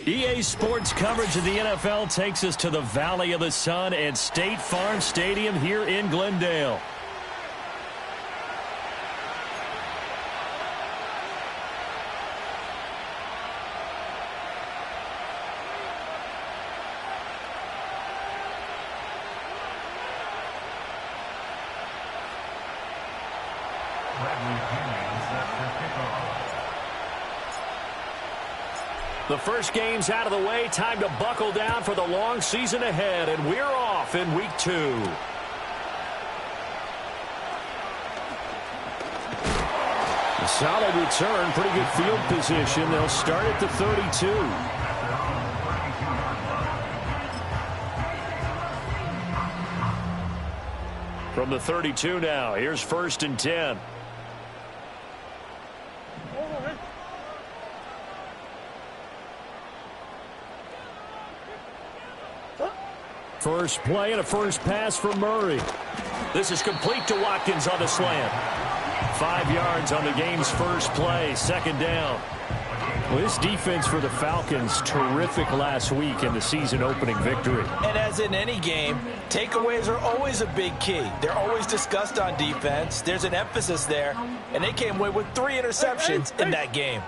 EA Sports coverage of the NFL takes us to the Valley of the Sun at State Farm Stadium here in Glendale. The first game's out of the way. Time to buckle down for the long season ahead, and we're off in week 2. A solid return, pretty good field position. They'll start at the 32. From the 32 now, here's 1st and 10. First play and a first pass for Murray. This is complete to Watkins on the slant. 5 yards on the game's first play, 2nd down. Well, this defense for the Falcons, terrific last week in the season-opening victory. And as in any game, takeaways are always a big key. They're always discussed on defense. There's an emphasis there, and they came away with 3 interceptions in that game.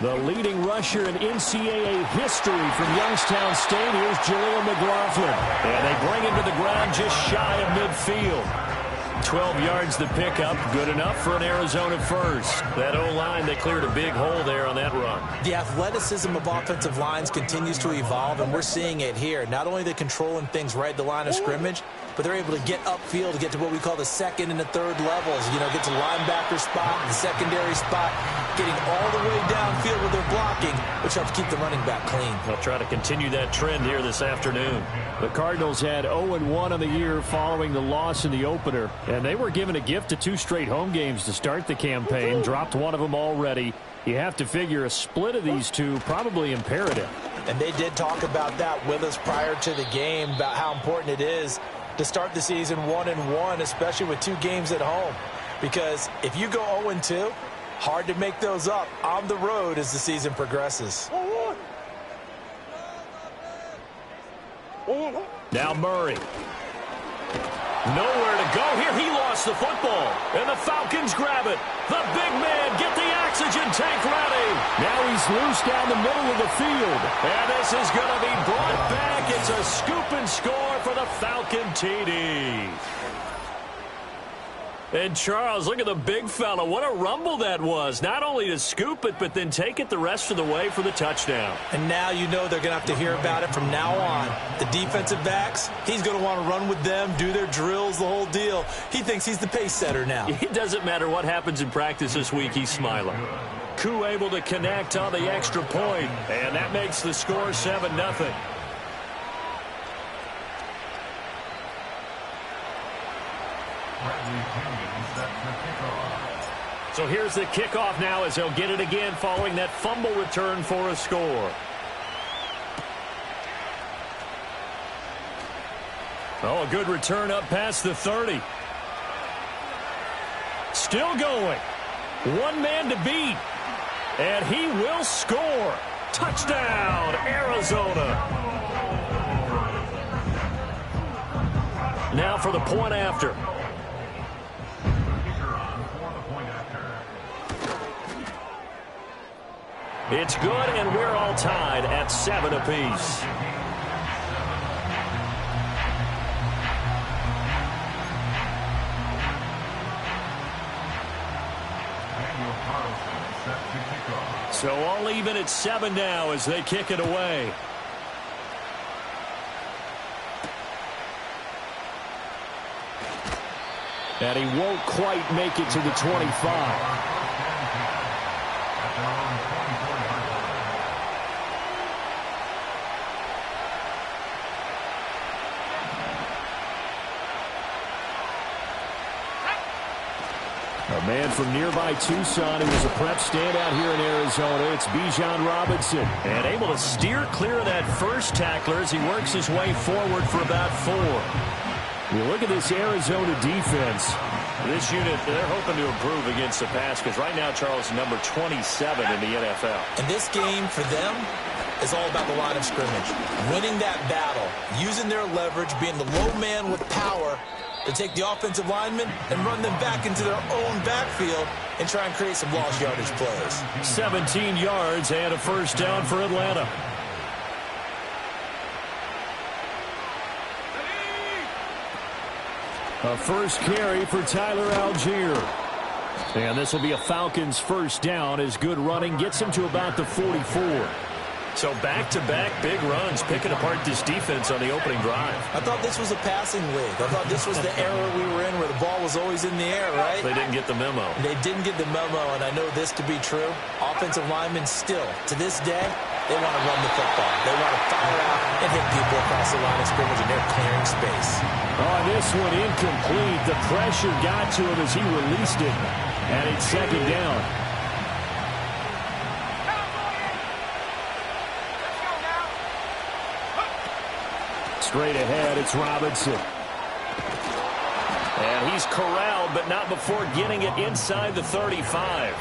The leading rusher in NCAA history from Youngstown State, here's Jaleel McLaughlin. And they bring him to the ground just shy of midfield. 12 yards the pickup, good enough for an Arizona first. That O-line, they cleared a big hole there on that run. The athleticism of offensive lines continues to evolve, and we're seeing it here. Not only are they controlling things right at the line of scrimmage, but they're able to get upfield to get to what we call the 2nd and the 3rd levels. You know, get to the linebacker spot, the secondary spot, getting all the way downfield where they're blocking, which helps keep the running back clean. They'll try to continue that trend here this afternoon. The Cardinals had 0-1 on the year following the loss in the opener, and they were given a gift of 2 straight home games to start the campaign, dropped one of them already. You have to figure a split of these two probably imperative. And they did talk about that with us prior to the game, about how important it is to start the season 1-1, especially with 2 games at home. Because if you go 0-2, hard to make those up on the road as the season progresses. Now Murray. Nowhere to go here. He lost the football. And the Falcons grab it. The big man, get the oxygen tank ready. Now he's loose down the middle of the field. And this is going to be brought back. It's a scoop and score for the Falcon TD. And Charles, look at the big fella. What a rumble that was. Not only to scoop it, but then take it the rest of the way for the touchdown. And now you know they're going to have to hear about it from now on. The defensive backs, he's going to want to run with them, do their drills, the whole deal. He thinks he's the pace setter now. It doesn't matter what happens in practice this week, he's smiling. Koo able to connect on the extra point, and that makes the score 7-0. So here's the kickoff now as they'll get it again following that fumble return for a score. Oh, a good return up past the 30. Still going. One man to beat. And he will score. Touchdown, Arizona. Now for the point after. It's good, and we're all tied at 7 apiece. So all even at 7 now as they kick it away. And he won't quite make it to the 25. A man from nearby Tucson who was a prep standout here in Arizona. It's Bijan Robinson. And able to steer clear of that first tackler as he works his way forward for about 4. You look at this Arizona defense. This unit, they're hoping to improve against the pass because right now, Charles, number 27 in the NFL. And this game for them is all about the line of scrimmage. Winning that battle, using their leverage, being the low man with power to take the offensive linemen and run them back into their own backfield and try and create some lost yardage plays. 17 yards and a first down for Atlanta. A first carry for Tyler Algier. And this will be a Falcons first down as good running gets him to about the 44. So back-to-back big runs, picking apart this defense on the opening drive. I thought this was a passing league. I thought this was the era we were in where the ball was always in the air, right? They didn't get the memo. They didn't get the memo, and I know this to be true. Offensive linemen still, to this day, they want to run the football. They want to fire out and hit people across the line of scrimmage, and they're clearing space. Oh, this one incomplete. The pressure got to him as he released it, and it's second down. Straight ahead, it's Robinson. And he's corralled, but not before getting it inside the 35.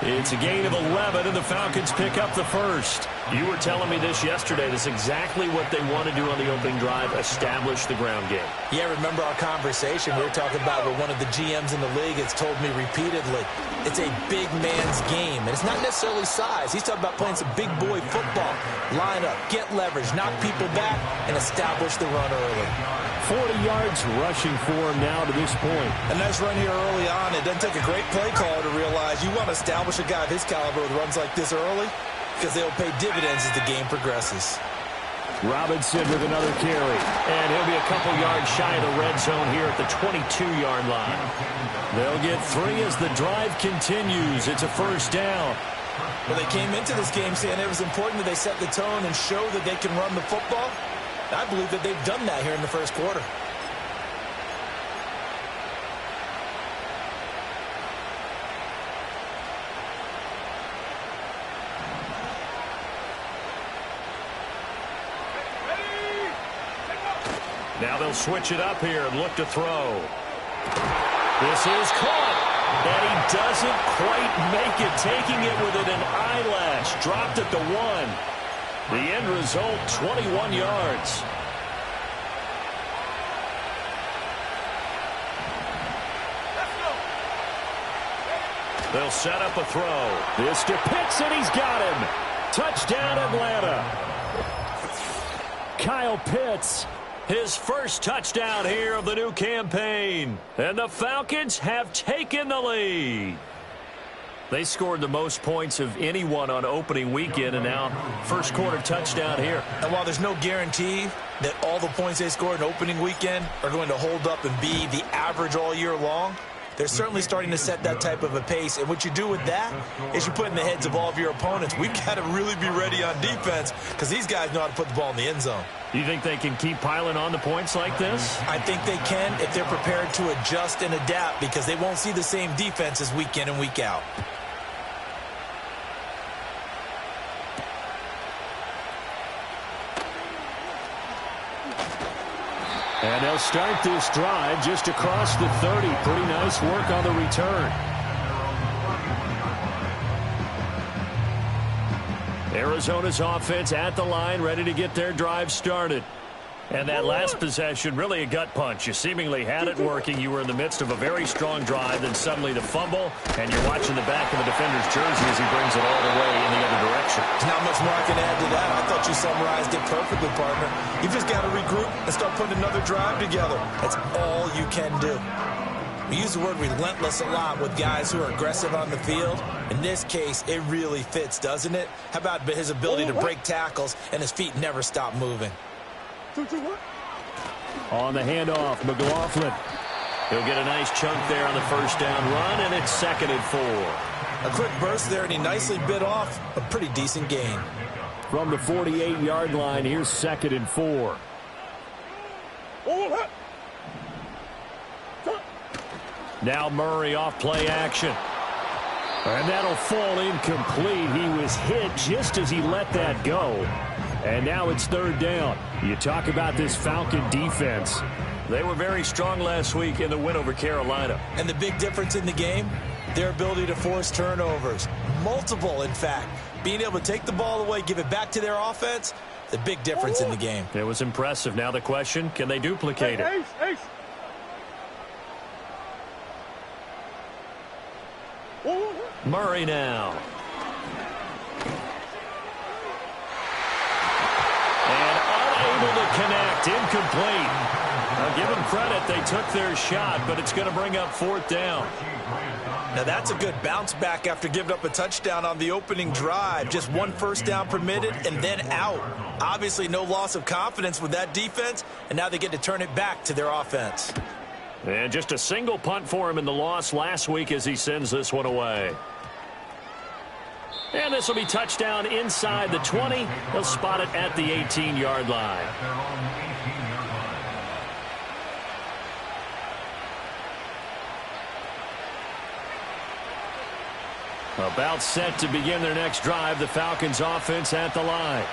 It's a gain of 11, and the Falcons pick up the first. You were telling me this yesterday. That's exactly what they want to do on the opening drive, establish the ground game. Yeah, remember our conversation. We were talking about what one of the GMs in the league has told me repeatedly. It's a big man's game, and it's not necessarily size. He's talking about playing some big boy football. Line up, get leverage, knock people back, and establish the run early. 40 yards rushing for him now to this point. A nice run here early on. It doesn't take a great play caller to realize you want to establish a guy of his caliber with runs like this early because they'll pay dividends as the game progresses. Robinson with another carry. And he'll be a couple yards shy of the red zone here at the 22-yard line. They'll get 3 as the drive continues. It's a first down. Well, they came into this game saying it was important that they set the tone and show that they can run the football. I believe that they've done that here in the first quarter. Now they'll switch it up here and look to throw. This is caught. And he doesn't quite make it, taking it within an eyelash. Dropped at the 1. The end result, 21 yards. They'll set up a throw. This to Pitts, and he's got him. Touchdown, Atlanta. Kyle Pitts, his first touchdown here of the new campaign. And the Falcons have taken the lead. They scored the most points of anyone on opening weekend, and now first quarter touchdown here. And while there's no guarantee that all the points they scored in opening weekend are going to hold up and be the average all year long, they're certainly starting to set that type of a pace. And what you do with that is you put in the heads of all of your opponents, we've got to really be ready on defense because these guys know how to put the ball in the end zone. You think they can keep piling on the points like this? I think they can if they're prepared to adjust and adapt because they won't see the same defenses week in and week out. And they'll start this drive just across the 30. Pretty nice work on the return. Arizona's offense at the line, ready to get their drive started. And that last possession, really a gut punch. You seemingly had it working. You were in the midst of a very strong drive, then suddenly the fumble, and you're watching the back of the defender's jersey as he brings it all the way in the other direction. There's not much more I can add to that. I thought you summarized it perfectly, partner. You've just got to regroup and start putting another drive together. That's all you can do. We use the word relentless a lot with guys who are aggressive on the field. In this case, it really fits, doesn't it? How about his ability to break tackles and his feet never stop moving? On the handoff, McLaughlin. He'll get a nice chunk there on the first down run, and it's 2nd and 4. A quick burst there, and he nicely bit off a pretty decent gain. From the 48-yard line, here's 2nd and 4. Now Murray off play action. And that'll fall incomplete. He was hit just as he let that go. And now it's third down. You talk about this Falcon defense. They were very strong last week in the win over Carolina. And the big difference in the game, their ability to force turnovers. Multiple, in fact. Being able to take the ball away, give it back to their offense, the big difference in the game. It was impressive. Now the question, can they duplicate it? Murray now. And unable to connect. Incomplete. Now give them credit. They took their shot, but it's going to bring up fourth down. Now that's a good bounce back after giving up a touchdown on the opening drive. Just one first down permitted and then out. Obviously no loss of confidence with that defense, and now they get to turn it back to their offense. And just a single punt for him in the loss last week as he sends this one away. And this will be touchdown inside the 20. They'll spot it at the 18-yard line. About set to begin their next drive, the Falcons offense at the line.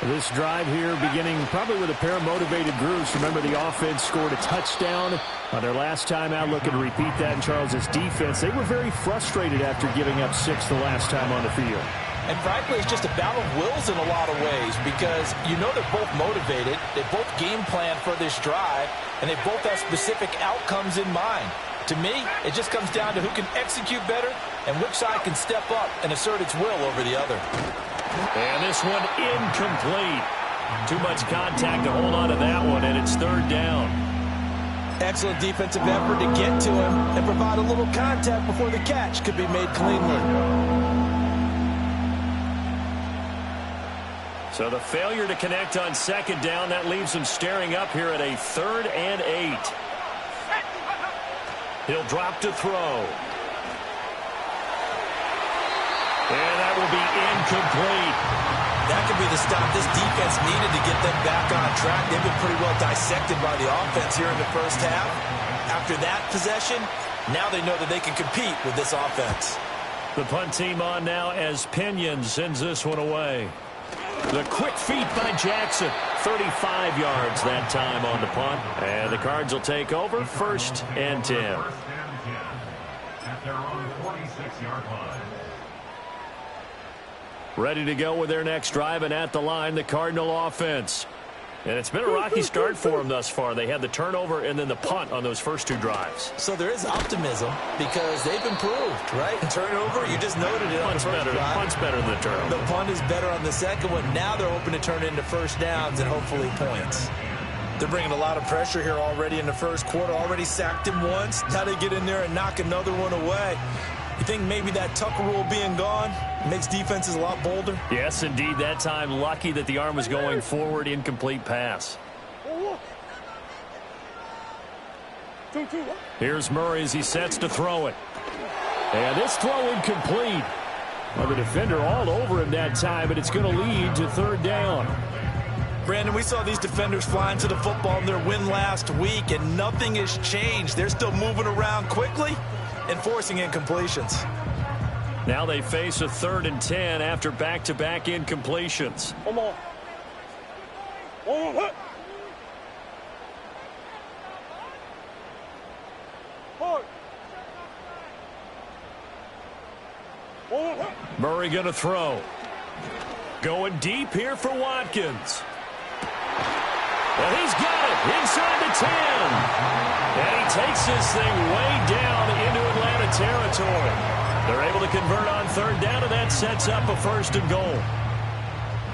This drive here beginning probably with a pair of motivated groups. Remember, the offense scored a touchdown on their last time out. Looking to repeat that in Charles's defense. They were very frustrated after giving up 6 the last time on the field. And frankly, it's just a battle of wills in a lot of ways because you know they're both motivated. They both game plan for this drive, and they both have specific outcomes in mind. To me, it just comes down to who can execute better and which side can step up and assert its will over the other. And this one incomplete. Too much contact to hold on to that one, and it's third down. Excellent defensive effort to get to him and provide a little contact before the catch could be made cleanly. So the failure to connect on second down, that leaves him staring up here at a 3rd and 8. He'll drop to throw. And that will be incomplete. That could be the stop this defense needed to get them back on track. They've been pretty well dissected by the offense here in the first half. After that possession, now they know that they can compete with this offense. The punt team on now as Pinion sends this one away. The quick feet by Jackson. 35 yards that time on the punt. And the Cards will take over 1st and 10. At their own 46-yard line. Ready to go with their next drive, and at the line, the Cardinal offense. And it's been a rocky start for them thus far. They had the turnover and then the punt on those first 2 drives. So there is optimism because they've improved, right? Turnover, you just noted it on the first drive. Punt's better than the turnover. The punt is better on the second one. Now they're open to turn it into first downs and hopefully points. They're bringing a lot of pressure here already in the first quarter. Already sacked him once. Now they get in there and knock another one away. You think maybe that Tucker rule being gone makes defenses a lot bolder? Yes, indeed. That time, lucky that the arm was going forward. Incomplete pass. Here's Murray as he sets to throw it. And this throw incomplete. Well, the defender all over him that time, but it's going to lead to third down. Brandon, we saw these defenders flying to the football in their win last week, and nothing has changed. They're still moving around quickly and forcing incompletions. Now they face a 3rd and 10 after back-to-back incompletions. Come on. Murray going to throw. Going deep here for Watkins. And he's got it inside the 10. And he takes this thing way down into Atlanta territory. They're able to convert on third down, and that sets up a 1st and goal.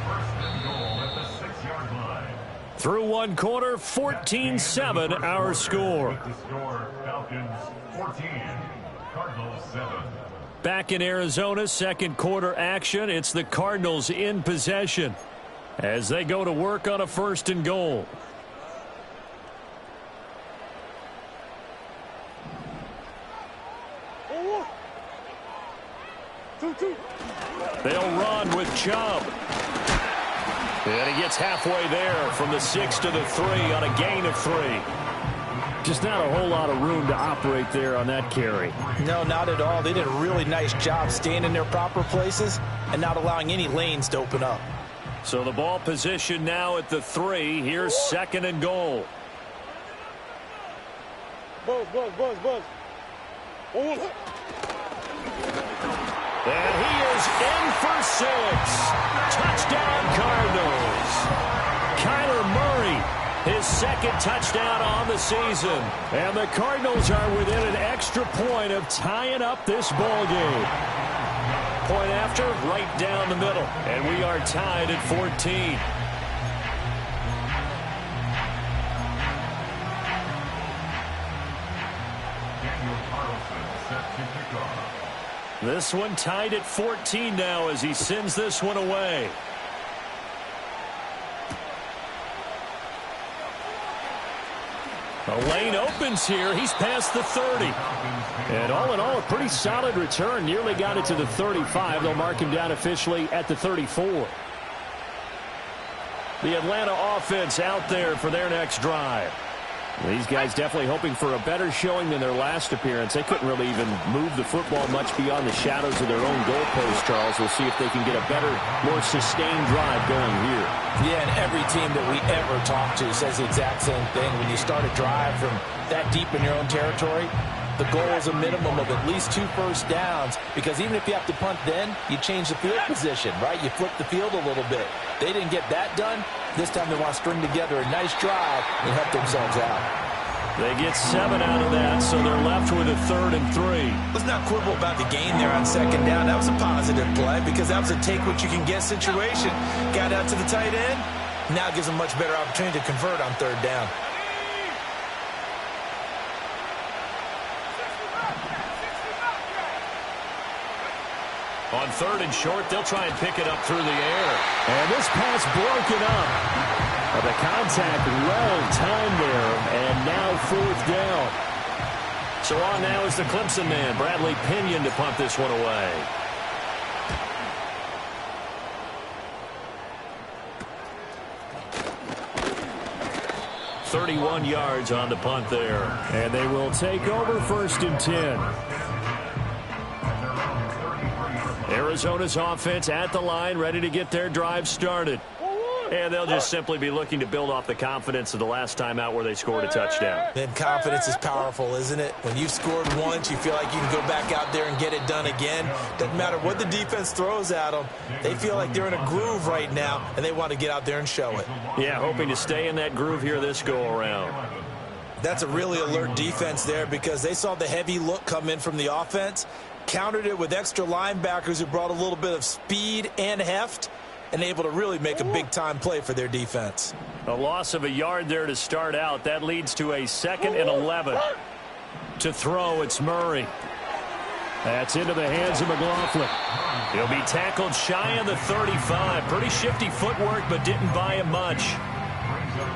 1st and goal at the 6-yard line. Through one quarter, 14-7 our score. The score, Falcons 14, Cardinals 7. Back in Arizona, second quarter action. It's the Cardinals in possession as they go to work on a 1st and goal. They'll run with Chubb. And he gets halfway there from the 6 to the 3 on a gain of 3. Just not a whole lot of room to operate there on that carry. No, not at all. They did a really nice job staying in their proper places and not allowing any lanes to open up. So the ball position now at the 3. Here's 2nd and goal. Buzz. And he is in for 6. Touchdown, Cardinals. Kyler Murray, his 2nd touchdown on the season. And the Cardinals are within an extra point of tying up this ball game. Point after, right down the middle. And we are tied at 14. This one tied at 14 now as he sends this one away. The lane opens here. He's past the 30. And all in all, a pretty solid return. Nearly got it to the 35. They'll mark him down officially at the 34. The Atlanta offense out there for their next drive. These guys definitely hoping for a better showing than their last appearance. They couldn't really even move the football much beyond the shadows of their own goalpost, Charles. We'll see if they can get a better, more sustained drive going here. Yeah, and every team that we ever talk to says the exact same thing. When you start a drive from that deep in your own territory, the goal is a minimum of at least 2 first downs, because even if you have to punt then, you change the field position, right? You flip the field a little bit. They didn't get that done. This time they want to string together a nice drive and help themselves out. They get 7 out of that, so they're left with a 3rd and 3. Let's not quibble about the gain there on 2nd down. That was a positive play because that was a take-what-you-can-get situation. Got out to the tight end. Now gives them much better opportunity to convert on 3rd down. On 3rd and short, they'll try and pick it up through the air. And this pass broken up. The contact well timed there, and now 4th down. So on now is the Clemson man, Bradley Pinion, to punt this one away. "31 yards on the punt there. And they will take over 1st and 10. Arizona's offense at the line, ready to get their drive started. And they'll just simply be looking to build off the confidence of the last time out where they scored a touchdown. Then confidence is powerful, isn't it? When you've scored once, you feel like you can go back out there and get it done again. Doesn't matter what the defense throws at them. They feel like they're in a groove right now, and they want to get out there and show it. Yeah, hoping to stay in that groove here this go-around. That's a really alert defense there because they saw the heavy look come in from the offense, countered it with extra linebackers who brought a little bit of speed and heft, and able to really make a big-time play for their defense. A loss of a yard there to start out. That leads to a 2nd and 11. To throw, it's Murray. That's into the hands of McLaughlin. He'll be tackled shy of the 35. Pretty shifty footwork, but didn't buy him much.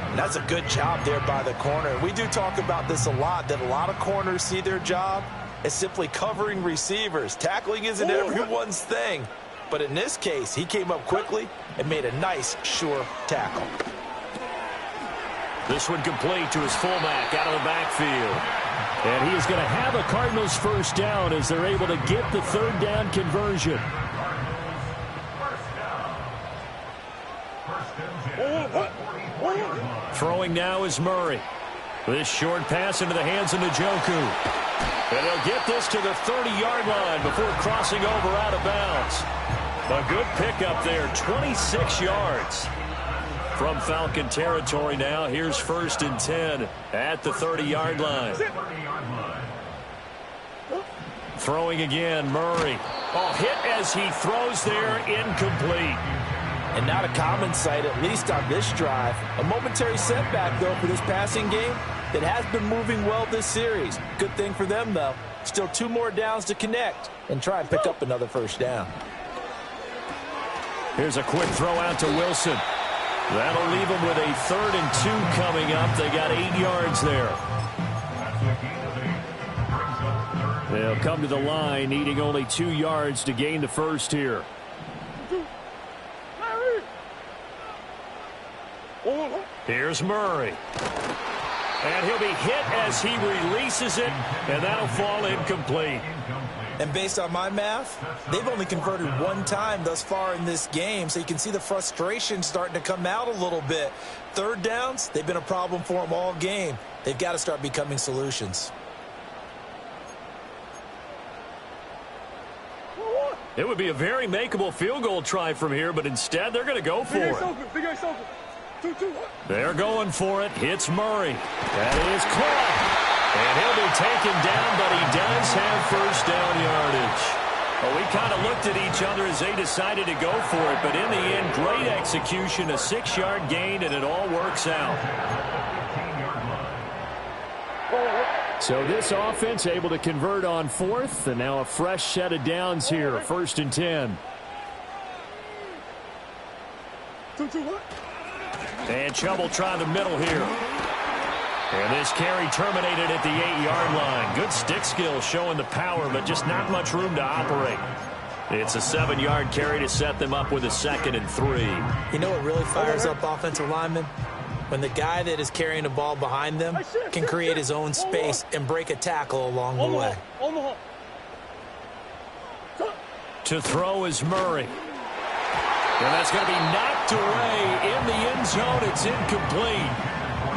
And that's a good job there by the corner. We do talk about this a lot, that a lot of corners see their job as simply covering receivers. Tackling isn't everyone's thing. But in this case, he came up quickly and made a nice, sure tackle. This one complete to his fullback out of the backfield. And he is going to have a Cardinals 1st down as they're able to get the 3rd down conversion. Throwing now is Murray. This short pass into the hands of Njoku. And he'll get this to the 30-yard line before crossing over out of bounds. A good pickup there, 26 yards. From Falcon territory now, here's 1st and 10 at the 30-yard line. Throwing again, Murray. Oh, hit as he throws there, incomplete. And not a common sight, at least on this drive. A momentary setback, though, for this passing game that has been moving well this series. Good thing for them, though. Still 2 more downs to connect and try and pick up another 1st down. Here's a quick throw out to Wilson. That'll leave them with a 3rd and 2 coming up. They got 8 yards there. They'll come to the line, needing only 2 yards to gain the 1st here. Here's Murray. And he'll be hit as he releases it, and that'll fall incomplete. And based on my math, they've only converted one time thus far in this game, so you can see the frustration starting to come out a little bit. Third downs, they've been a problem for them all game. They've got to start becoming solutions. It would be a very makeable field goal try from here, but instead they're going to go for it. Big Ace open. 2-2. They're going for it. Hits Murray. That is caught. And he'll be taken down, but he does have first down yardage. Well, we kind of looked at each other as they decided to go for it, but in the end, great execution, a 6-yard gain, and it all works out. So this offense able to convert on fourth, and now a fresh set of downs here, 1st and 10. 2-2. And Chubb try the middle here. And this carry terminated at the 8-yard line. Good stick skill showing the power, but just not much room to operate. It's a 7-yard carry to set them up with a 2nd and 3. You know what really fires up offensive linemen? When the guy that is carrying the ball behind them can create his own space and break a tackle along the way. To throw is Murray. And that's going to be knocked away in the end zone. It's incomplete.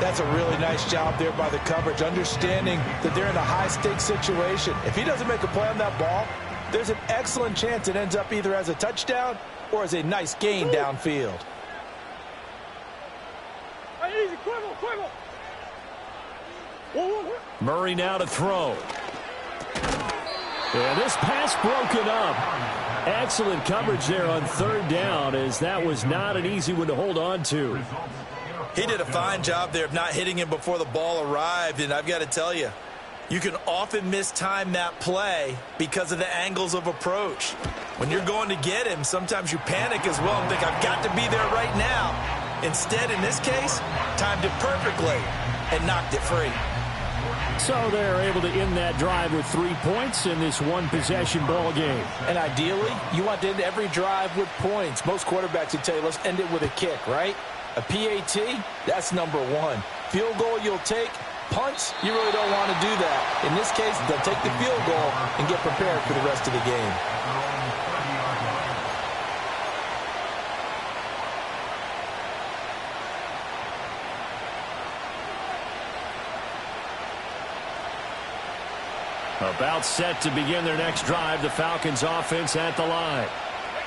That's a really nice job there by the coverage, understanding that they're in a high-stakes situation. If he doesn't make a play on that ball, there's an excellent chance it ends up either as a touchdown or as a nice gain downfield. Murray now to throw. And this pass broken up. Excellent coverage there on 3rd down, as that was not an easy one to hold on to. He did a fine job there of not hitting him before the ball arrived, and I've got to tell you, you can often mistime that play because of the angles of approach. When you're going to get him, sometimes you panic as well and think, I've got to be there right now. Instead, in this case, timed it perfectly and knocked it free. So they're able to end that drive with 3 points in this one-possession ball game. And ideally, you want to end every drive with points. Most quarterbacks would tell you, let's end it with a kick, right? A PAT, that's number 1. Field goal you'll take. Punts, you really don't want to do that. In this case, they'll take the field goal and get prepared for the rest of the game. About set to begin their next drive, the Falcons offense at the line.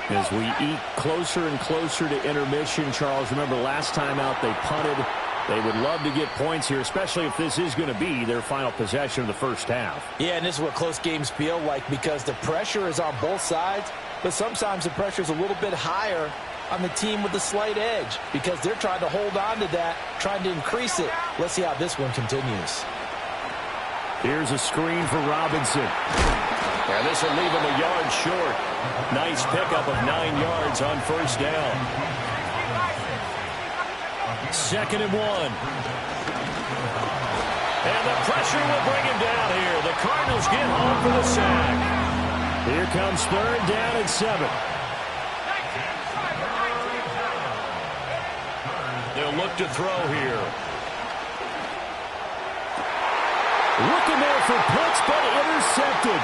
As we eat closer and closer to intermission, Charles, remember last time out they punted. They would love to get points here, especially if this is going to be their final possession of the first half. Yeah, and this is what close games feel like because the pressure is on both sides, but sometimes the pressure is a little bit higher on the team with the slight edge because they're trying to hold on to that, trying to increase it. Let's see how this one continues. Here's a screen for Robinson. And this will leave him a yard short. Nice pickup of 9 yards on first down. 2nd and 1. And the pressure will bring him down here. The Cardinals get home for the sack. Here comes 3rd down and 7. They'll look to throw here. Looking there for Pitts, but intercepted.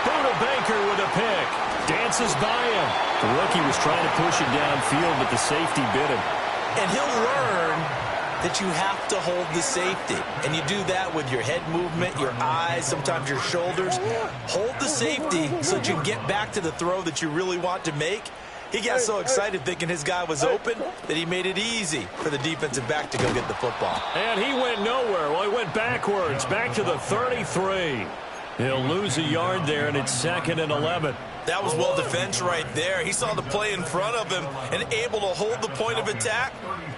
Buda Baker with a pick. Dances by him. The rookie was trying to push it downfield, but the safety bit him. And he'll learn that you have to hold the safety. And you do that with your head movement, your eyes, sometimes your shoulders. Hold the safety so that you can get back to the throw that you really want to make. He got so excited thinking his guy was open that he made it easy for the defensive back to go get the football. And he went nowhere. Well, he went backwards, back to the 33. He'll lose a yard there, and it's 2nd and 11. That was well defense right there. He saw the play in front of him and able to hold the point of attack.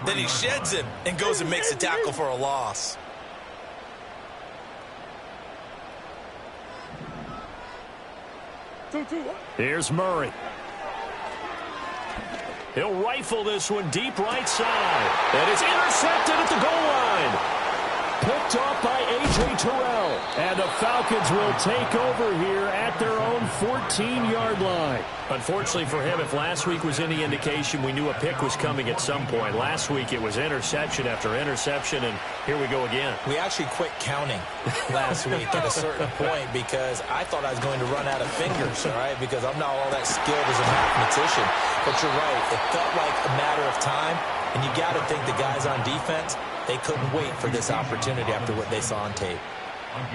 Then he sheds him and goes and makes a tackle for a loss. Here's Murray. He'll rifle this one deep right side. And it's intercepted at the goal line. Picked off by A.J. Terrell. And the Falcons will take over here at their own 14-yard line. Unfortunately for him, if last week was any indication, we knew a pick was coming at some point. Last week it was interception after interception, and here we go again. We actually quit counting last week at a certain point because I thought I was going to run out of fingers, all right, because I'm not all that skilled as a mathematician. But you're right. It felt like a matter of time, and you got to think the guys on defense, they couldn't wait for this opportunity after what they saw on tape.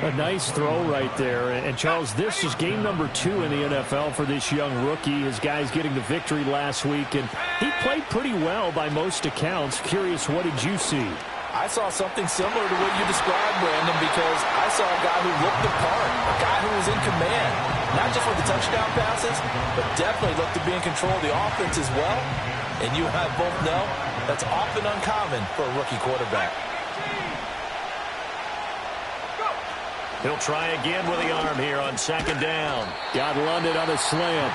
A nice throw right there. And, Charles, this is game number 2 in the NFL for this young rookie. His guys getting the victory last week, and he played pretty well by most accounts. Curious, what did you see? I saw something similar to what you described, Brandon, because I saw a guy who looked the part, a guy who was in command, not just with the touchdown passes, but definitely looked to be in control of the offense as well. And you and I both know that's often uncommon for a rookie quarterback. He'll try again with the arm here on second down. Got London on a slant.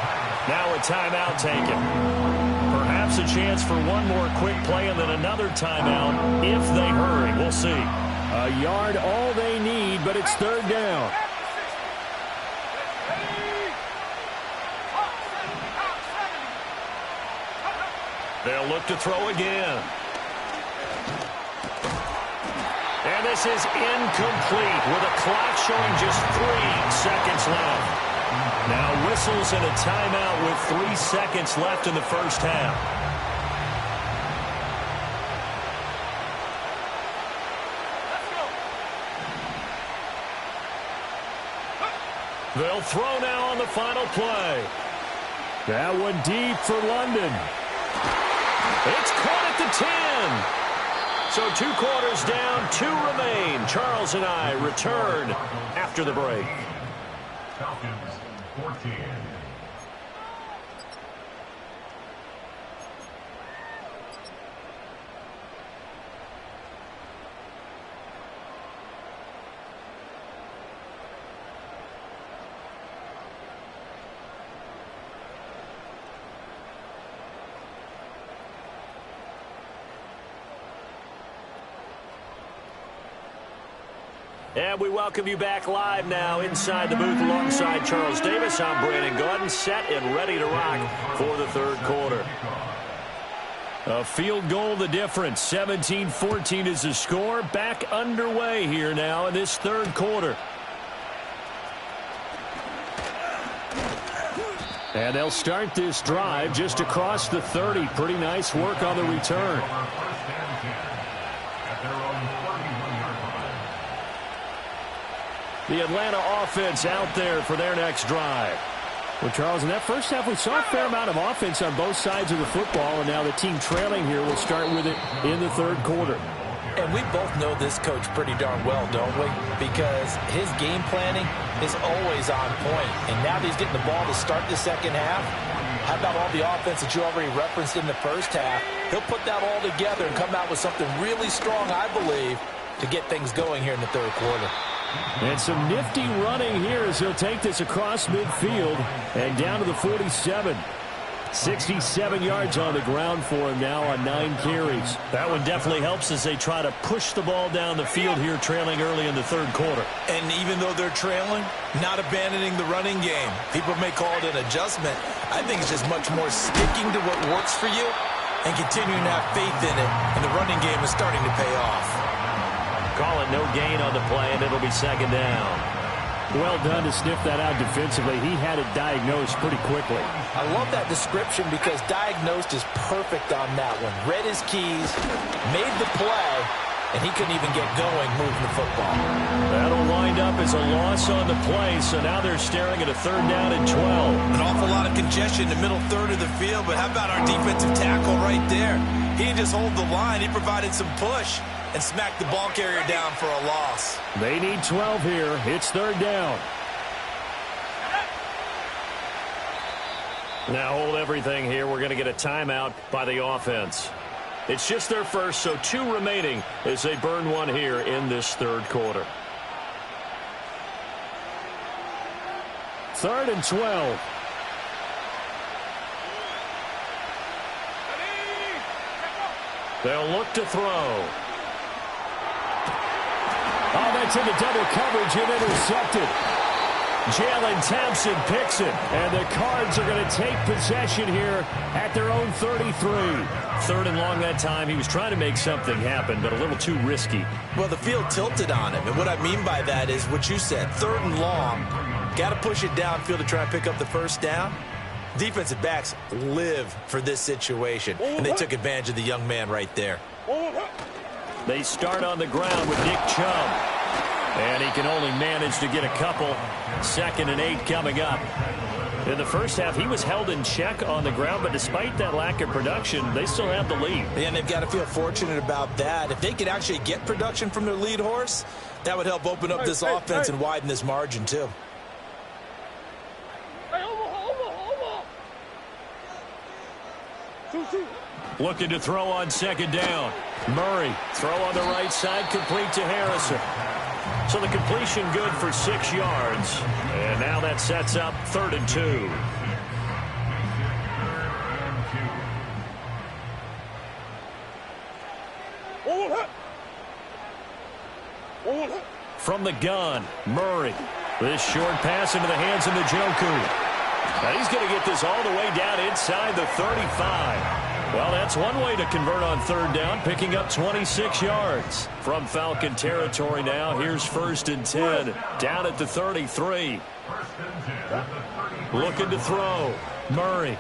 Now a timeout taken. Perhaps a chance for one more quick play and then another timeout if they hurry. We'll see. A yard all they need, but it's third down. They'll look to throw again. And this is incomplete with a clock showing just 3 seconds left. Now whistles and a timeout with 3 seconds left in the first half. They'll throw now on the final play. That one deep for London. It's caught at the 10. So 2 quarters down, 2 remain. Charles and I return after the break. Falcons 14. And we welcome you back live now inside the booth alongside Charles Davis. I'm Brandon Gaudin, set and ready to rock for the third quarter. A field goal the difference. 17-14 is the score. Back underway here now in this third quarter. And they'll start this drive just across the 30. Pretty nice work on the return. The Atlanta offense out there for their next drive. Well, Charles, in that first half, we saw a fair amount of offense on both sides of the football, and now the team trailing here will start with it in the third quarter. And we both know this coach pretty darn well, don't we? Because his game planning is always on point. And now that he's getting the ball to start the second half, how about all the offense that you already referenced in the first half? He'll put that all together and come out with something really strong, I believe, to get things going here in the third quarter. And some nifty running here as he'll take this across midfield and down to the 47. 67 yards on the ground for him now on 9 carries. That one definitely helps as they try to push the ball down the field here, trailing early in the third quarter. And even though they're trailing, not abandoning the running game. People may call it an adjustment. I think it's just much more sticking to what works for you and continuing to have faith in it. And the running game is starting to pay off. Call it no gain on the play, and it'll be second down. Well done to sniff that out defensively. He had it diagnosed pretty quickly. I love that description because diagnosed is perfect on that one. Read his keys, made the play, and he couldn't even get going moving the football. That'll wind up as a loss on the play, so now they're staring at a third down and 12. An awful lot of congestion in the middle third of the field, but how about our defensive tackle right there? He didn't just hold the line. He provided some push and smacked the ball carrier down for a loss. They need 12 here. It's third down. Now hold everything here. We're going to get a timeout by the offense. It's just their first, so 2 remaining as they burn one here in this third quarter. 3rd and 12. They'll look to throw. Oh, that Gets into double coverage and intercepted. Jalen Thompson picks it, and the Cards are going to take possession here at their own 33. 3rd and long that time. He was trying to make something happen, but a little too risky. Well, the field tilted on him, and what I mean by that is what you said, 3rd and long. Got to push it downfield to try and pick up the first down. Defensive backs live for this situation, and they took advantage of the young man right there. They start on the ground with Nick Chubb. And he can only manage to get a couple. 2nd and 8 coming up. In the first half, he was held in check on the ground, but despite that lack of production, they still have the lead. And they've got to feel fortunate about that. If they could actually get production from their lead horse, that would help open up this offense and widen this margin, too. Looking to throw on 2nd down. Murray, throw on the right side, complete to Harrison. So the completion good for 6 yards. And now that sets up 3rd and 2. From the gun, Murray. This short pass into the hands of Njoku. Now he's going to get this all the way down inside the 35. Well, that's one way to convert on 3rd down, picking up 26 yards. From Falcon territory now, here's 1st and 10, down at the 33. Looking to throw. Murray.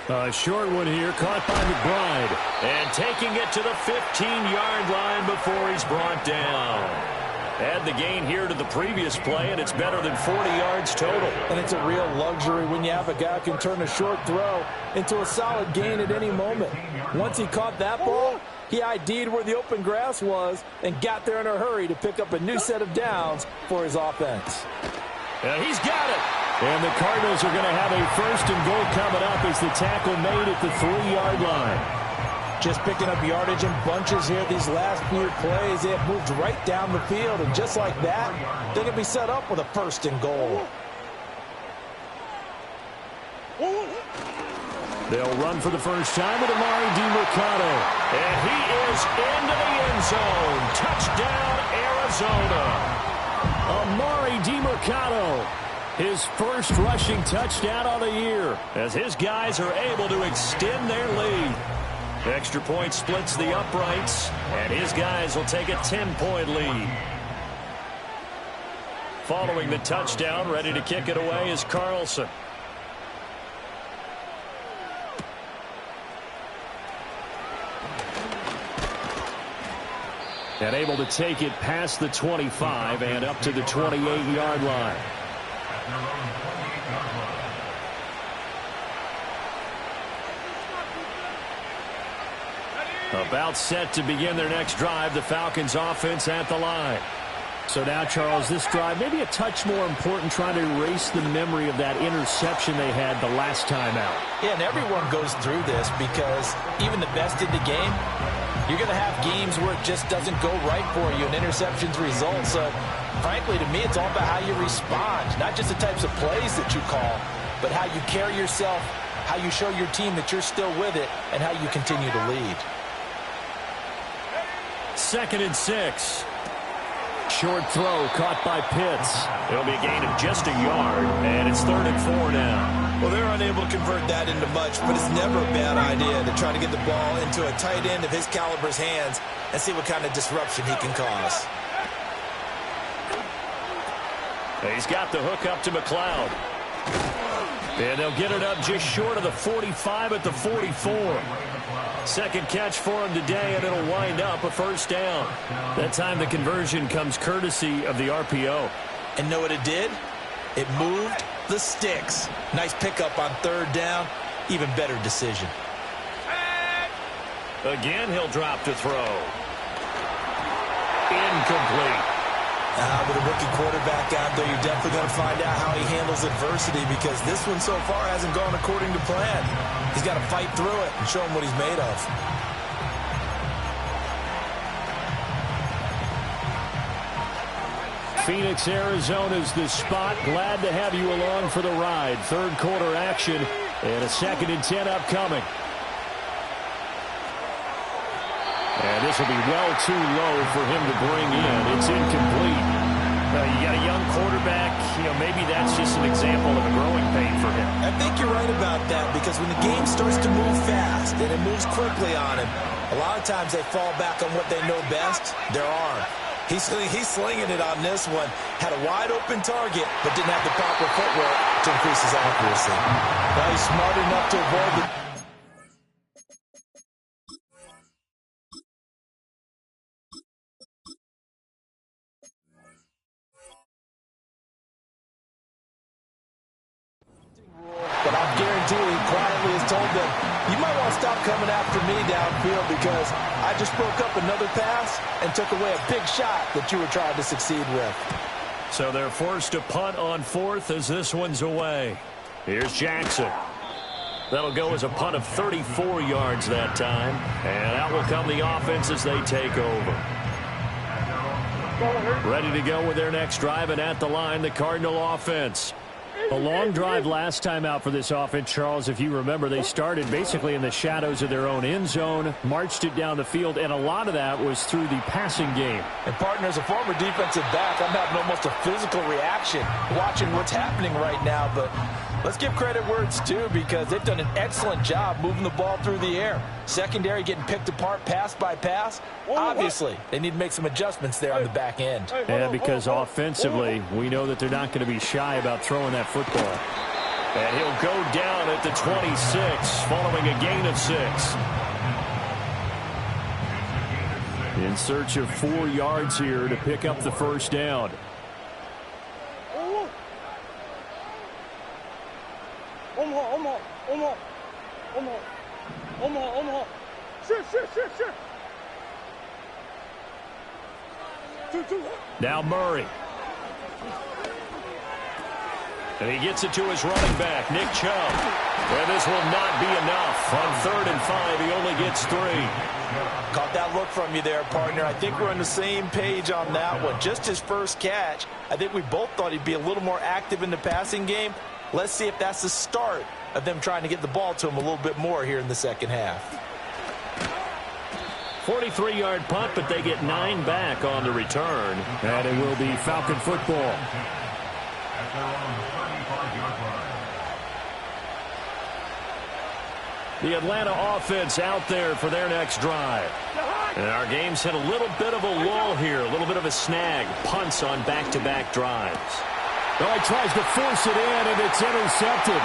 A short one here, caught by McBride. And taking it to the 15-yard line before he's brought down. Add the gain here to the previous play, and it's better than 40 yards total. And it's a real luxury when you have a guy who can turn a short throw into a solid gain at any moment. Once he caught that ball, he ID'd where the open grass was and got there in a hurry to pick up a new set of downs for his offense. And he's got it. And the Cardinals are going to have a 1st and goal coming up as the tackle made at the 3-yard line. Just picking up yardage in bunches here these last few plays. They have moved right down the field, and just like that, they're going to be set up with a 1st and goal. They'll run for the first time with Amari DiMercato. And he is into the end zone. Touchdown, Arizona. Amari DiMercato, his first rushing touchdown of the year, as his guys are able to extend their lead. Extra point splits the uprights, and his guys will take a 10-point lead. Following the touchdown, ready to kick it away is Carlson. And able to take it past the 25 and up to the 28-yard line. About set to begin their next drive, the Falcons offense at the line. So now, Charles, this drive maybe a touch more important, trying to erase the memory of that interception they had the last time out. Yeah, and everyone goes through this because even the best in the game, you're going to have games where it just doesn't go right for you and interceptions result. So, frankly, to me, it's all about how you respond, not just the types of plays that you call, but how you carry yourself, how you show your team that you're still with it, and how you continue to lead. 2nd and 6. Short throw caught by Pitts. It'll be a gain of just a yard, and it's 3rd and 4 now. Well, they're unable to convert that into much, but it's never a bad idea to try to get the ball into a tight end of his caliber's hands and see what kind of disruption he can cause. He's got the hook up to McLeod. And they'll get it up just short of the 45 at the 44. Second catch for him today, and it'll wind up a 1st down. That time the conversion comes courtesy of the RPO. And know what it did? It moved the sticks. Nice pickup on 3rd down. Even better decision. Again, he'll drop to throw. Incomplete. With a rookie quarterback out there, you're definitely going to find out how he handles adversity, because this one so far hasn't gone according to plan. He's got to fight through it and show him what he's made of. Phoenix, Arizona's the spot. Glad to have you along for the ride. 3rd quarter action and a 2nd and 10 upcoming. And this will be well too low for him to bring in. It's incomplete. You got a young quarterback. Maybe that's just an example of a growing pain for him. I think you're right about that, because when the game starts to move fast and it moves quickly on him, a lot of times they fall back on what they know best, their arm. He's slinging it on this one. Had a wide-open target, but didn't have the proper footwork to increase his accuracy. Now he's smart enough to avoid the... But I'm guaranteeing he quietly has told them, you might want to stop coming after me downfield, because I just broke up another pass and took away a big shot that you were trying to succeed with. So they're forced to punt on fourth as this one's away. Here's Jackson. That'll go as a punt of 34 yards that time. And out will come the offense as they take over. Ready to go with their next drive, and at the line, the Cardinal offense. A long drive last time out for this offense, Charles. If you remember, they started basically in the shadows of their own end zone, marched it down the field, and a lot of that was through the passing game. And, partner, as a former defensive back, I'm having almost a physical reaction watching what's happening right now. But let's give credit where it's due, because they've done an excellent job moving the ball through the air. Secondary getting picked apart pass by pass. Obviously, they need to make some adjustments there on the back end. Yeah, because offensively, we know that they're not going to be shy about throwing that football. And he'll go down at the 26, following a gain of 6. In search of 4 yards here to pick up the first down. Now Murray. And he gets it to his running back, Nick Chubb. And this will not be enough. On 3rd and 5, he only gets 3. Caught that look from you there, partner. I think we're on the same page on that one. Just his first catch. I think we both thought he'd be a little more active in the passing game. Let's see if that's the start of them trying to get the ball to him a little bit more here in the second half. 43-yard punt, but they get 9 back on the return. And it will be Falcon football. The Atlanta offense out there for their next drive. And our game's hit a little bit of a lull here, a little bit of a snag. Punts on back-to-back drives. Oh, he tries to force it in, and it's intercepted.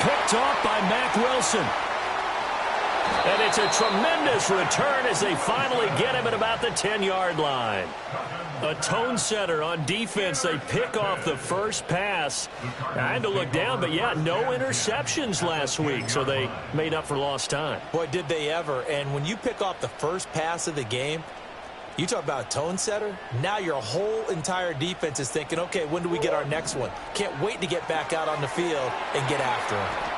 Picked off by Mack Wilson. And it's a tremendous return as they finally get him at about the 10-yard line. A tone setter on defense. They pick off the first pass. I had to look down, but yeah, no interceptions last week, so they made up for lost time. Boy, did they ever. And when you pick off the first pass of the game, you talk about a tone setter. Now your whole entire defense is thinking, okay, when do we get our next one? Can't wait to get back out on the field and get after him.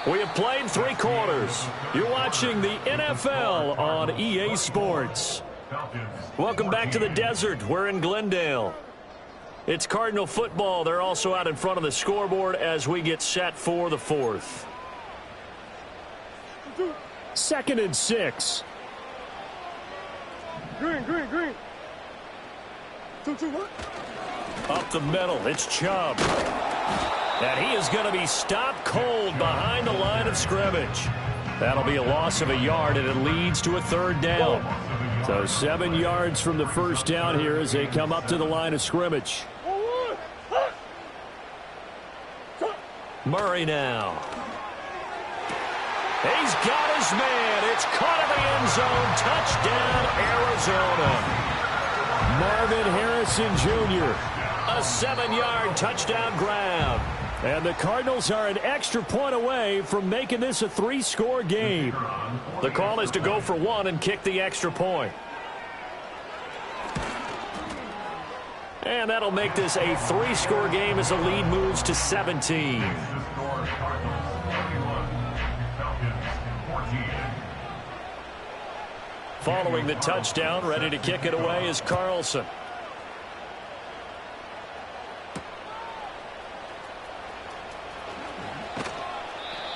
We have played 3 quarters. You're watching the NFL on EA Sports. Welcome back to the desert. We're in Glendale. It's Cardinal football. They're also out in front of the scoreboard as we get set for the 4th. 2nd and 6. Green. 2-1. Up the middle, it's Chubb. And he is going to be stopped cold behind the line of scrimmage. That'll be a loss of a yard, and it leads to a 3rd down. So 7 yards from the first down here as they come up to the line of scrimmage. Murray now. He's got his man. It's caught in the end zone. Touchdown, Arizona. Marvin Harrison Jr. A 7-yard touchdown grab. And the Cardinals are an extra point away from making this a 3-score game. The call is to go for 1 and kick the extra point. And that'll make this a 3-score game as the lead moves to 17. Following the touchdown, ready to kick it away is Carlson.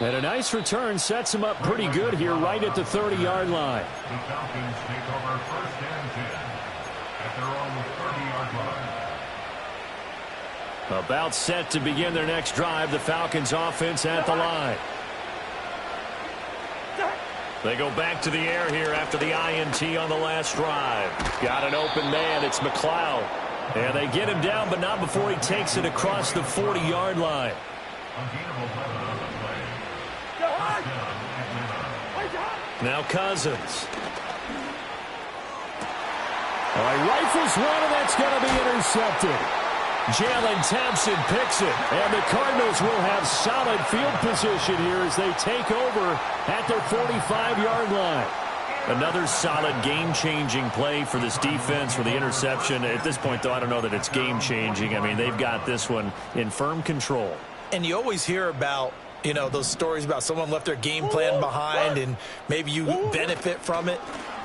And a nice return sets him up pretty good here right at the 30-yard line. The Falcons take over 1st and 10 at their own 30-yard line. About set to begin their next drive, the Falcons offense at the line. They go back to the air here after the INT on the last drive. Got an open man. It's McLeod. And they get him down, but not before he takes it across the 40-yard line. Now Cousins. All right, rifles one, and that's going to be intercepted. Jalen Thompson picks it, and the Cardinals will have solid field position here as they take over at their 45-yard line. Another solid game-changing play for this defense for the interception. At this point, though, I don't know that it's game-changing. I mean, they've got this one in firm control. And you always hear about, you know, those stories about someone left their game plan behind and maybe you benefit from it.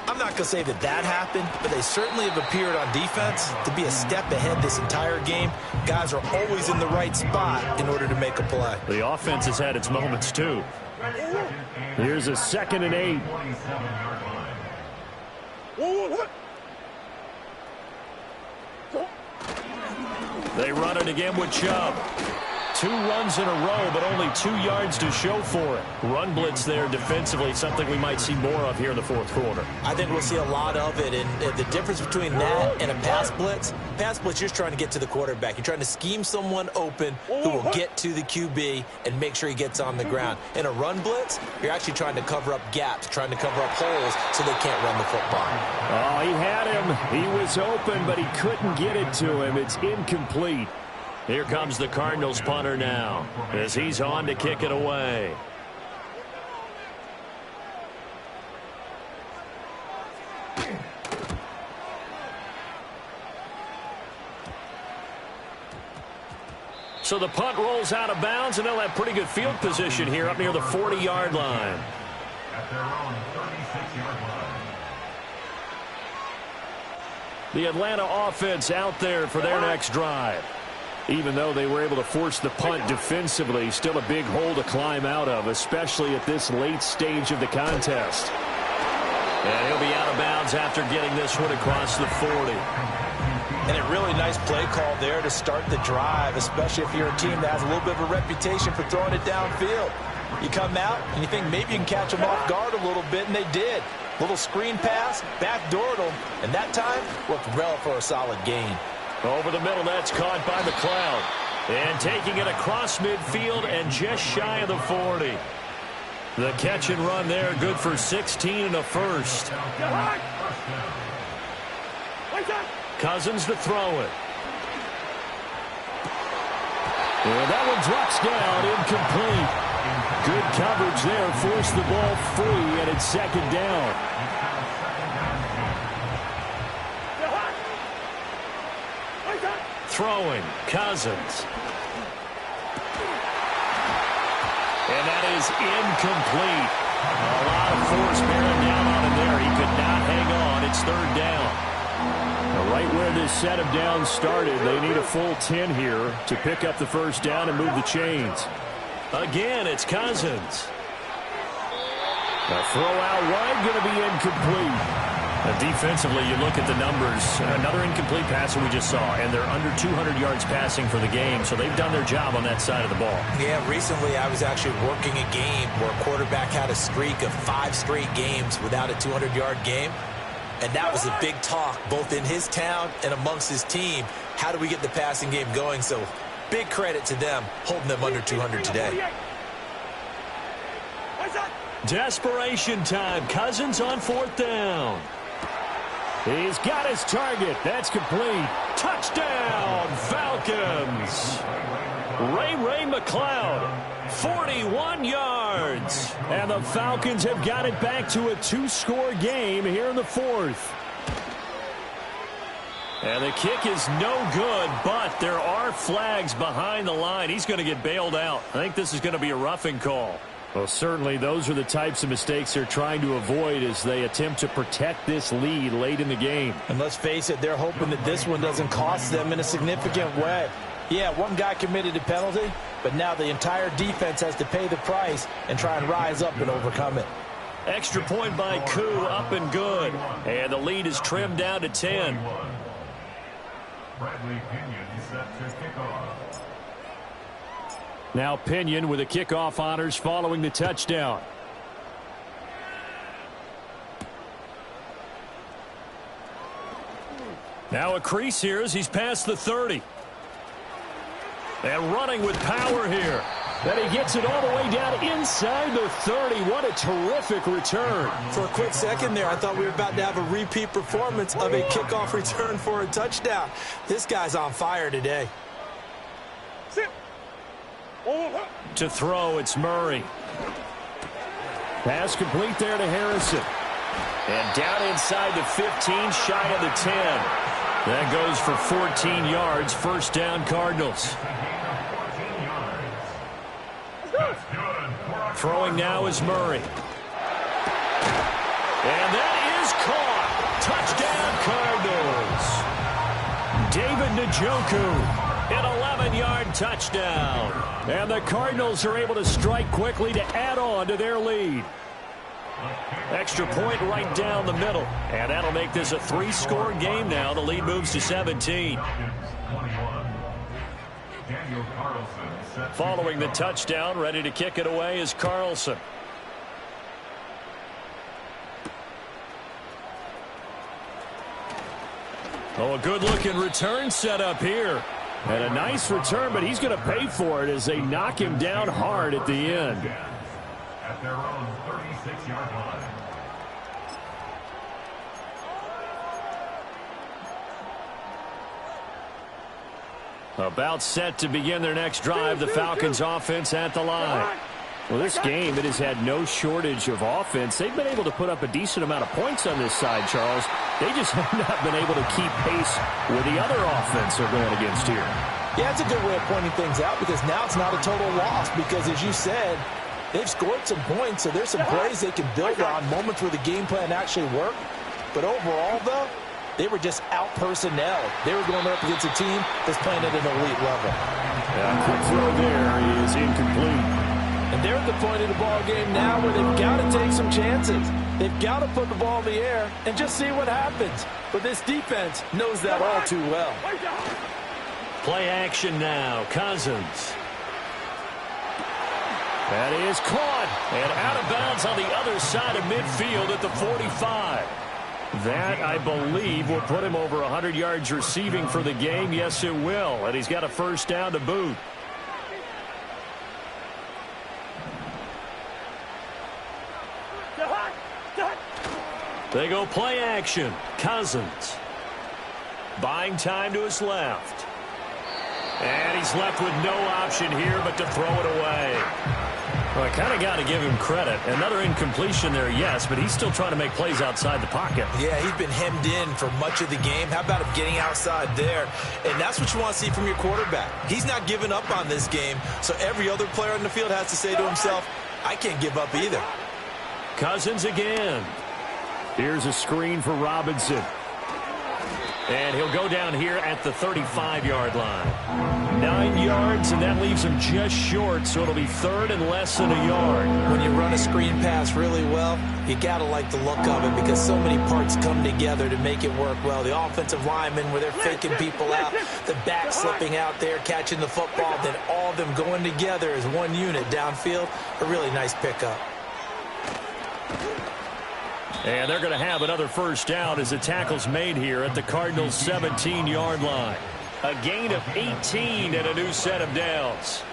I'm not going to say that that happened, but they certainly have appeared on defense to be a step ahead this entire game. Guys are always in the right spot in order to make a play. The offense has had its moments, too. Here's a 2nd and 8. They run it again with Chubb. 2 runs in a row, but only 2 yards to show for it. Run blitz there defensively, something we might see more of here in the 4th quarter. I think we'll see a lot of it, and the difference between that and a pass blitz, you're just trying to get to the quarterback. You're trying to scheme someone open who will get to the QB and make sure he gets on the ground. In a run blitz, you're actually trying to cover up gaps, trying to cover up holes so they can't run the football. Oh, he had him. He was open, but he couldn't get it to him. It's incomplete. Here comes the Cardinals punter now as he's on to kick it away. So the punt rolls out of bounds, and they'll have pretty good field position here up near the 40-yard line. At their own 36-yard line. The Atlanta offense out there for their next drive. Even though they were able to force the punt defensively, still a big hole to climb out of, especially at this late stage of the contest. And he'll be out of bounds after getting this one across the 40. And a really nice play call there to start the drive, especially if you're a team that has a little bit of a reputation for throwing it downfield. You come out and you think maybe you can catch them off guard a little bit, and they did. Little screen pass, backdoored them, and that time worked well for a solid gain. Over the middle, that's caught by McLeod. And taking it across midfield and just shy of the 40. The catch and run there, good for 16 and a first. Cousins to throw it. And that one drops down, incomplete. Good coverage there, forced the ball free, and it's 2nd down. Throwing, Cousins. And that is incomplete. A lot of force bearing down on him there. He could not hang on. It's 3rd down. Right where this set of downs started, they need a full 10 here to pick up the 1st down and move the chains. Again, it's Cousins. A throw out wide, going to be incomplete. Defensively, you look at the numbers. Another incomplete pass that we just saw, and they're under 200 yards passing for the game, so they've done their job on that side of the ball. Yeah, recently I was actually working a game where a quarterback had a streak of 5 straight games without a 200-yard game, and that was a big talk both in his town and amongst his team. How do we get the passing game going? So big credit to them holding them under 200 today. Desperation time. Cousins on 4th down. He's got his target. That's complete. Touchdown, Falcons. Ray McLeod, 41 yards. And the Falcons have got it back to a 2-score game here in the 4th. And the kick is no good, but there are flags behind the line. He's going to get bailed out. I think this is going to be a roughing call. Well, certainly those are the types of mistakes they're trying to avoid as they attempt to protect this lead late in the game. And let's face it, they're hoping that this one doesn't cost them in a significant way. Yeah, one guy committed a penalty, but now the entire defense has to pay the price and try and rise up and overcome it. Extra point by Koo, up and good. And the lead is trimmed down to 10. Bradley Pinion set to kick off. Now Pinion with the kickoff honors following the touchdown. Now a crease here as he's past the 30. And running with power here. Then he gets it all the way down inside the 30. What a terrific return. For a quick second there, I thought we were about to have a repeat performance of a kickoff return for a touchdown. This guy's on fire today. To throw, it's Murray. Pass complete there to Harrison. And down inside the 15, shy of the 10. That goes for 14 yards. First down, Cardinals. Throwing now is Murray. And that is caught. Touchdown, Cardinals. David Njoku. An 11-yard touchdown. And the Cardinals are able to strike quickly to add on to their lead. Extra point right down the middle. And that'll make this a 3-score game now. The lead moves to 17. Following the touchdown, ready to kick it away is Carlson. Oh, a good-looking return set up here. And a nice return, but he's going to pay for it as they knock him down hard at the end. At their own 36-yard line. About set to begin their next drive, the Falcons offense at the line. Well, this game, it has had no shortage of offense. They've been able to put up a decent amount of points on this side, Charles. They just have not been able to keep pace with the other offense they're going against here. Yeah, it's a good way of pointing things out because now it's not a total loss because, as you said, they've scored some points, so there's some plays they can build on, moments where the game plan actually worked. But overall, though, they were just out-personnel. They were going up against a team that's playing at an elite level. Yeah, quick throw there is incomplete. And they're at the point of the ball game now where they've got to take some chances. They've got to put the ball in the air and just see what happens. But this defense knows that all too well. Play action now. Cousins. That is caught. And out of bounds on the other side of midfield at the 45. That, I believe, will put him over 100 yards receiving for the game. Yes, it will. And he's got a first down to boot. They go play action. Cousins. Buying time to his left. And he's left with no option here but to throw it away. Well, I kind of got to give him credit. Another incompletion there, yes, but he's still trying to make plays outside the pocket. Yeah, he's been hemmed in for much of the game. How about him getting outside there? And that's what you want to see from your quarterback. He's not giving up on this game, so every other player on the field has to say to himself, I can't give up either. Cousins again. Here's a screen for Robinson. And he'll go down here at the 35-yard line. 9 yards, and that leaves him just short, so it'll be third and less than a yard. When you run a screen pass really well, you got to like the look of it because so many parts come together to make it work well. The offensive linemen where they're faking people out, the back slipping out there, catching the football, then all of them going together as one unit downfield. A really nice pickup. And they're going to have another first down as the tackle's made here at the Cardinals' 17-yard line. A gain of 18 and a new set of downs.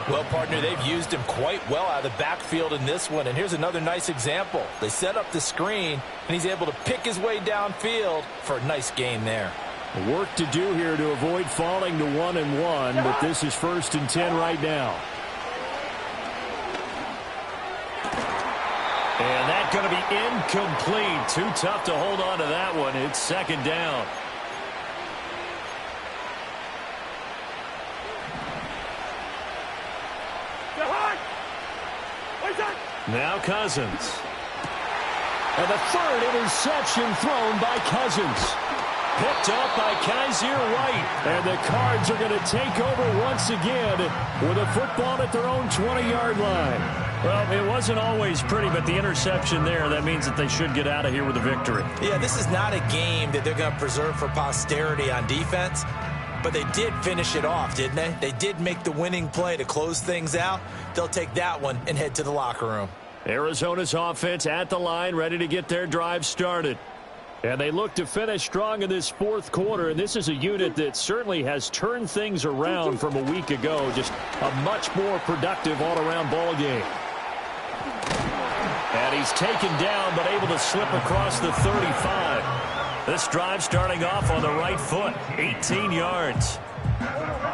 Well, partner, they've used him quite well out of the backfield in this one. And here's another nice example. They set up the screen, and he's able to pick his way downfield for a nice gain there. Work to do here to avoid falling to 1-1, but this is 1st and 10 right now. And that's going to be incomplete. Too tough to hold on to that one. It's second down. Now Cousins. And the third interception thrown by Cousins. Picked up by Kaiser White. And the Cards are going to take over once again with a football at their own 20-yard line. Well, it wasn't always pretty, but the interception there, that means that they should get out of here with a victory. Yeah, this is not a game that they're going to preserve for posterity on defense, but they did finish it off, didn't they? They did make the winning play to close things out. They'll take that one and head to the locker room. Arizona's offense at the line, ready to get their drive started. And they look to finish strong in this fourth quarter, and this is a unit that certainly has turned things around from a week ago. Just a much more productive all-around ball game. And he's taken down, but able to slip across the 35. This drive starting off on the right foot, 18 yards.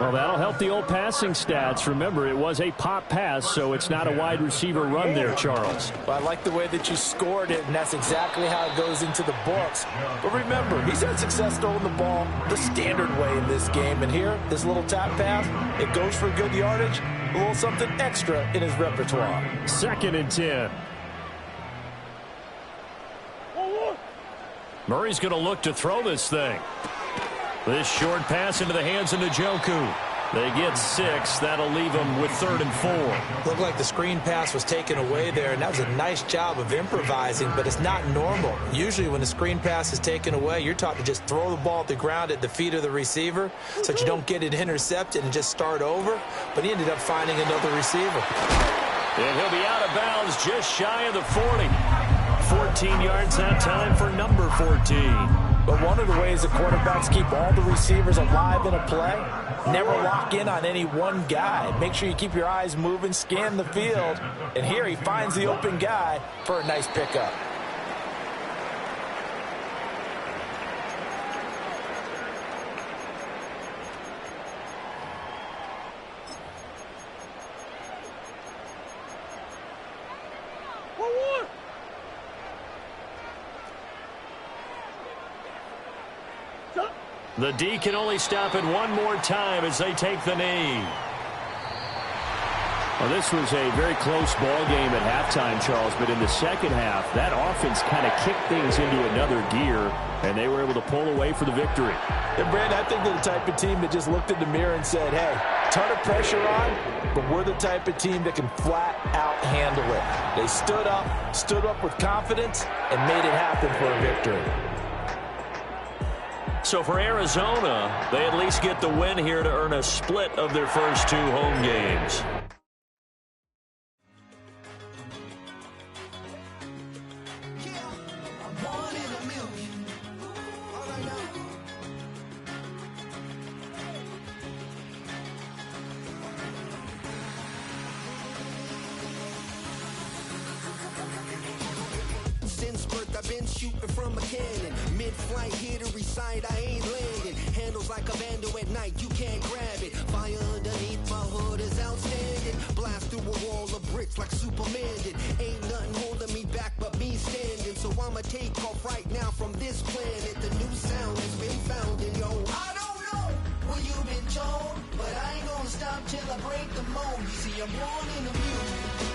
Well, that'll help the old passing stats. Remember, it was a pop pass, so it's not a wide receiver run there, Charles. Well, I like the way that you scored it, and that's exactly how it goes into the books. But remember, he's had success throwing the ball the standard way in this game. And here, this little tap pass, it goes for good yardage, a little something extra in his repertoire. 2nd and 10. Murray's going to look to throw this thing. This short pass into the hands of Njoku. They get 6. That'll leave them with 3rd and 4. Looked like the screen pass was taken away there, and that was a nice job of improvising, but it's not normal. Usually when the screen pass is taken away, you're taught to just throw the ball at the ground at the feet of the receiver so that you don't get it intercepted and just start over. But he ended up finding another receiver. And he'll be out of bounds just shy of the 40. 14 yards that time for number 14. But one of the ways the quarterbacks keep all the receivers alive in a play, never lock in on any one guy. Make sure you keep your eyes moving, scan the field, and here he finds the open guy for a nice pickup. The D can only stop it one more time as they take the knee. Well, this was a very close ball game at halftime, Charles, but in the second half, that offense kind of kicked things into another gear, and they were able to pull away for the victory. And, Brad, I think they're the type of team that just looked in the mirror and said, hey, ton of pressure on, but we're the type of team that can flat out handle it. They stood up with confidence, and made it happen for a victory. So for Arizona, they at least get the win here to earn a split of their first 2 home games. I've been shooting from a cannon. Mid-flight, here to recite, I ain't landing. Handles like a vandal at night, you can't grab it. Fire underneath my hood is outstanding. Blast through a wall of bricks like Superman did. Ain't nothing holding me back but me standing. So I'ma take off right now from this planet. The new sound has been found in yo. I don't know what you've been told, but I ain't gonna stop till I break the mold. You see, I'm born in the music.